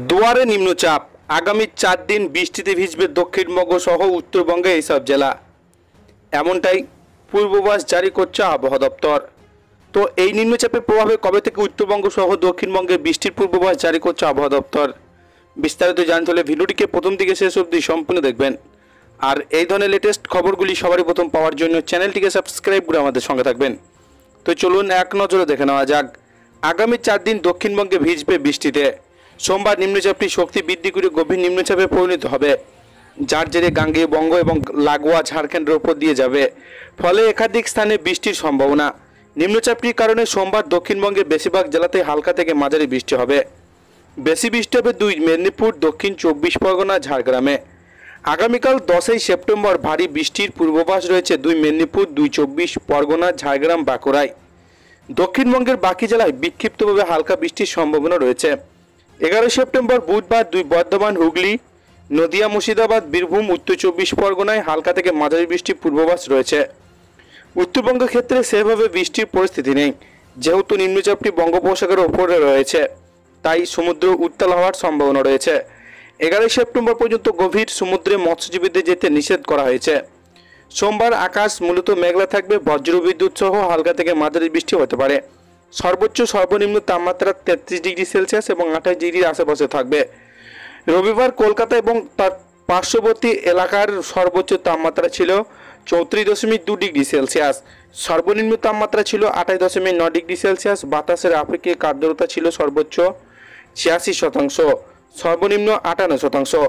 দুয়ারে নিম্নচাপ আগামী 4 দিন বৃষ্টিতে ভিজবে দক্ষিণবঙ্গ সহ উত্তরবঙ্গে এইসব জেলা, এমনটাই পূর্বাভাস জারি করছে আবহাওয়া দপ্তর। তো এই নিম্নচাপের প্রভাবে কবে থেকে উত্তরবঙ্গ সহ দক্ষিণবঙ্গে বৃষ্টির পূর্বাভাস জারি করছে আবহাওয়া দপ্তর, বিস্তারিত জানতে হলে ভিডিওটিকে প্রথম থেকে শেষ অবধি সম্পূর্ণ দেখবেন। আর এই ধরনের লেটেস্ট খবরগুলি সবারই প্রথম পাওয়ার জন্য চ্যানেলটিকে সাবস্ক্রাইব করে আমাদের সঙ্গে থাকবেন। তো চলুন এক নজরে দেখে নেওয়া যাক। আগামী 4 দিন দক্ষিণবঙ্গে ভিজবে বৃষ্টিতে। সোমবার নিম্নচাপটি শক্তি বৃদ্ধি করে গভীর নিম্নচাপে পরিণত হবে, যার জেরে গাঙ্গেয় বঙ্গ এবং লাগোয়া ঝাড়খণ্ডের ওপর দিয়ে যাবে, ফলে একাধিক স্থানে বৃষ্টির সম্ভাবনা। নিম্নচাপটির কারণে সোমবার দক্ষিণবঙ্গের বেশিরভাগ জেলাতে হালকা থেকে মাঝারি বৃষ্টি হবে। বেশি বৃষ্টি হবে 2 মেদিনীপুর, দক্ষিণ 24 পরগনা, ঝাড়গ্রামে। আগামীকাল 10ই সেপ্টেম্বর ভারী বৃষ্টির পূর্বাভাস রয়েছে 2 মেদিনীপুর, 2 24 পরগনা, ঝাড়গ্রাম, বাঁকুড়ায়। দক্ষিণবঙ্গের বাকি জেলায় বিক্ষিপ্তভাবে হালকা বৃষ্টির সম্ভাবনা রয়েছে। 11 সেপ্টেম্বর বুধবার 2 বর্ধমান, হুগলি, নদিয়া, মুর্শিদাবাদ, বীরভূম, উত্তর 24 পরগনায় হালকা থেকে মাঝারি বৃষ্টির পূর্বাভাস রয়েছে। উত্তরবঙ্গের ক্ষেত্রে সেভাবে বৃষ্টির পরিস্থিতি নেই, যেহেতু নিম্নচাপটি বঙ্গোপসাগরের ওপরে রয়েছে, তাই সমুদ্র উত্তাল হওয়ার সম্ভাবনা রয়েছে। 11 সেপ্টেম্বর পর্যন্ত গভীর সমুদ্রে মৎস্যজীবীদের যেতে নিষেধ করা হয়েছে। সোমবার আকাশ মূলত মেঘলা থাকবে, বজ্রবিদ্যুৎ সহ হালকা থেকে মাঝারি বৃষ্টি হতে পারে। সর্বোচ্চ সর্বনিম্ন তাপমাত্রা 33 ডিগ্রি সেলসিয়াস এবং 28 ডিগ্রির আশেপাশে থাকবে। রবিবার কলকাতা এবং তার পার্শ্ববর্তী এলাকার সর্বোচ্চ তাপমাত্রা ছিল 34.2 ডিগ্রি সেলসিয়াস, সর্বনিম্ন তাপমাত্রা ছিল 28.9 ডিগ্রি সেলসিয়াস। বাতাসের আপেক্ষিক আর্দ্রতা ছিল সর্বোচ্চ 86%, সর্বনিম্ন 58%।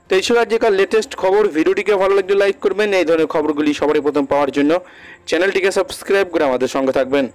তো এইসব আজকের লেটেস্ট খবর। ভিডিওটিকে ভালো লাগলে লাইক করবেন। এই ধরনের খবরগুলি সবারই প্রথম পাওয়ার জন্য চ্যানেলটিকে সাবস্ক্রাইব করে আমাদের সঙ্গে থাকবেন।